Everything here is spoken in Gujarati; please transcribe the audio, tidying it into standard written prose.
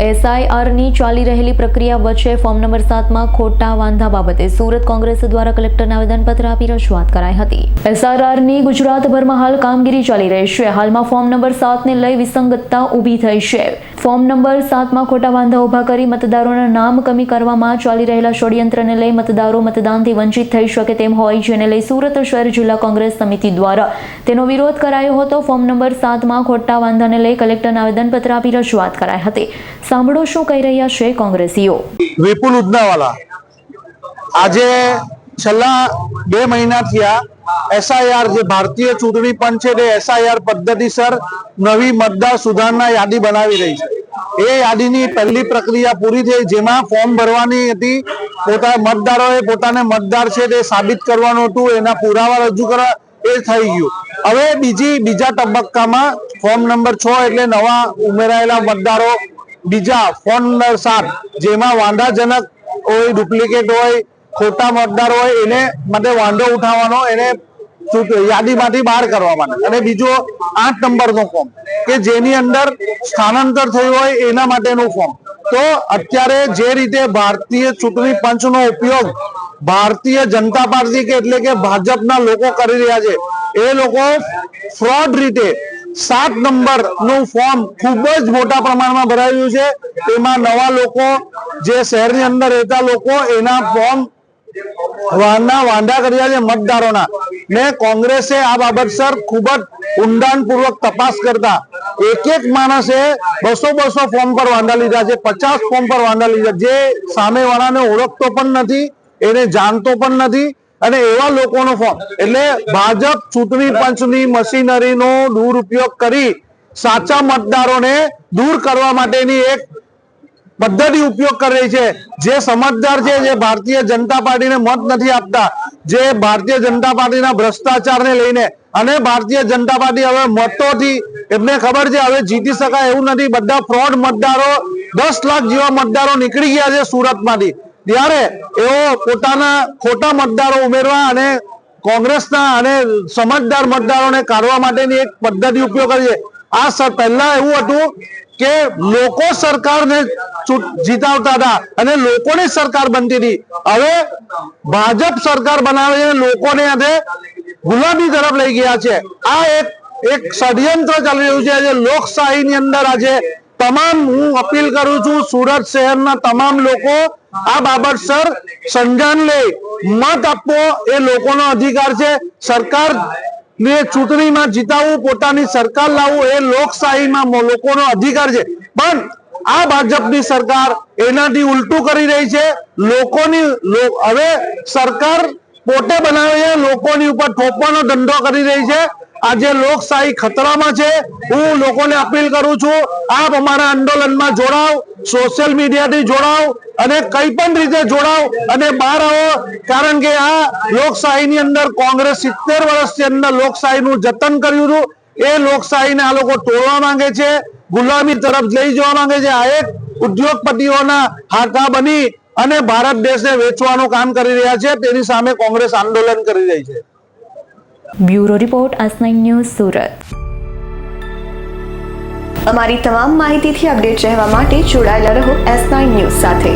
એસઆઈઆરની ચાલી રહેલી પ્રક્રિયા વચ્ચે ફોર્મ નંબર 7માં ખોટા વાંધા બાબતે સુરત કોંગ્રેસ દ્વારા કલેક્ટરને આવેદનપત્ર આપી રજૂઆત કરાઈ હતી। એસઆઈઆરની ગુજરાતભરમાં હાલ કામગીરી ચાલી રહી છે। હાલમાં ફોર્મ નંબર 7ને લઈ વિસંગતતા ઊભી થઈ છે। ફોર્મ નંબર 7માં ખોટા વાંધા ઊભા કરી મતદારોના નામ કમી કરવામાં ચાલી રહેલા ષડયંત્રને લઈ મતદારો મતદાનથી વંચિત થઈ શકે તેમ હોય, જેને લઈ સુરત શહેર જિલ્લા કોંગ્રેસ સમિતિ દ્વારા તેનો વિરોધ કરાયો હતો। ફોર્મ નંબર 7માં ખોટા વાંધાને લઈ કલેક્ટરને આવેદનપત્ર આપી રજૂઆત કરાઈ હતી। સાંભળો શું કહી રહ્યા છે કોંગ્રેસીઓ। વિપુલ ઉદનાવાલા આજે છેલ્લા 2 મહિના થયા એસઆઈઆર જે ભારતીય ચૂંટણી પંચ છે તે એસઆઈઆર પદ્ધતિસર નવી મતદાર સુધારણા યાદી બનાવી રહી છે। એ યાદીની પહેલી પ્રક્રિયા પૂરી થઈ, જેમાં ફોર્મ ભરવાની હતી। મતદારોએ પોતાને મતદાર છે તે સાબિત કરવાનું હતું, એના પુરાવા રજૂ કરવા, એ થઈ ગયું। હવે બીજા તબક્કામાં ફોર્મ નંબર 6 એટલે નવા ઉમેરાયેલા મતદારો, બીજા ફોર્મ નંબર 7 જેમાં વાંધાજનક હોય, ડુપ્લિકેટ હોય, ખોટા મતદાર હોય, એને માટે વાંધો ઉઠાવવાનો, એને યાદીમાંથી બહાર કરવા માટે, અને બીજો 8 નંબરનો ફોર્મ કે જેની અંદર સ્થાનાંતર થયું હોય એના માટેનું ફોર્મ। તો અત્યારે જે રીતે ભારતીય ચૂંટણી પંચનો ઉપયોગ ભારતીય જનતા પાર્ટી કે એટલે કે ભાજપના લોકો કરી રહ્યા છે, એ લોકો ફ્રોડ રીતે 7 નંબરનું ફોર્મ ખૂબ જ મોટા પ્રમાણમાં ભરાયું છે। તેમાં નવા લોકો, જે શહેરની અંદર રહેતા લોકો, એના ફોર્મ વાંધા કર્યા છે મતદારોના। ને કોંગ્રેસે આ બાબતસર ખૂબ જ ઊંડાણપૂર્વક તપાસ કરતા એક માણસે 200 ફોર્મ પર વાંધા લીધા છે, 50 ફોર્મ પર વાંધા લીધા, જે સામેવાળાને ઓળખતો પણ નથી, એને જાણતો પણ નથી, અને એવા લોકોનો ફોર્મ, એટલે ભાજપ ચૂંટણી પંચની મશીનરીનો દુરુપયોગ કરી સાચા મતદારોને દૂર કરવા માટેની એક પદ્ધતિ ઉપયોગ કરી રહી છે। જે સમજદાર છે, જે ભારતીય જનતા પાર્ટીને મત નથી આપતા, જે ભારતીય જનતા પાર્ટીના ભ્રષ્ટાચારને લઈને, અને ભારતીય જનતા પાર્ટી હવે મતોથી એમને ખબર છે હવે જીતી શકાય એવું નથી, બધા ફ્રોડ મતદારો 10 લાખ જેવા મતદારો નીકળી ગયા છે સુરતમાંથી, ત્યારે એઓ પોતાના ખોટા મતદારો ઉમેરવા અને કોંગ્રેસના અને સમજદાર મતદારોને કાઢવા માટેની એક પદ્ધતિ ઉપયોગ કરી છે। આ પહેલા એવું હતું કે લોકો સરકારને જીતાવતા હતા અને લોકોની સરકાર બનતી હતી, હવે ભાજપ સરકાર બનાવે છે, લોકોને આજે ગુલામી તરફ લઈ ગયા છે। આ એક ષડયંત્ર ચાલી રહ્યું છે। આજે લોકશાહીની અંદર આજે તમામ, હું અપીલ કરું છું સુરત શહેરના તમામ લોકો આ બાબતસર સંજ્ઞાન લે, મત આપવો એ લોકોનો અધિકાર છે। સરકાર ને ચૂંટણીમાં જીતાવવું, પોતાની સરકાર લાવવું એ લોકશાહીમાં લોકોનો અધિકાર છે, પણ આ ભાજપની સરકાર એનાથી ઉલટું કરી રહી છે। લોકોની હવે સરકાર પોતે બનાવે છે, લોકોની ઉપર થોપવાનો ધંધો કરી રહી છે। આજે લોકશાહી ખતરામાં છે। હું લોકોને અપીલ કરું છું, આપ અમારા આંદોલનમાં જોડાવ, સોશિયલ મીડિયાથી જોડાવ, અને કઈ પણ રીતે જોડાવ અને બહાર આવો, કારણ કે આ લોકશાહીની અંદર કોંગ્રેસ 70 વર્ષની અંદર લોકશાહીનું જતન કર્યું હતું, એ લોકશાહીને આ લોકો તોડવા માંગે છે, ગુલામી તરફ લઈ જવા માંગે છે। આ એક ઉદ્યોગપતિઓના હાથા બની અને ભારત દેશને વેચવાનું કામ કરી રહ્યા છે, તેની સામે કોંગ્રેસ આંદોલન કરી રહી છે। Bureau report S9 news Surat. અમારી તમામ માહિતીથી અપડેટ રહેવા માટે જોડાયેલા રહો S9 ન્યૂઝ સાથે।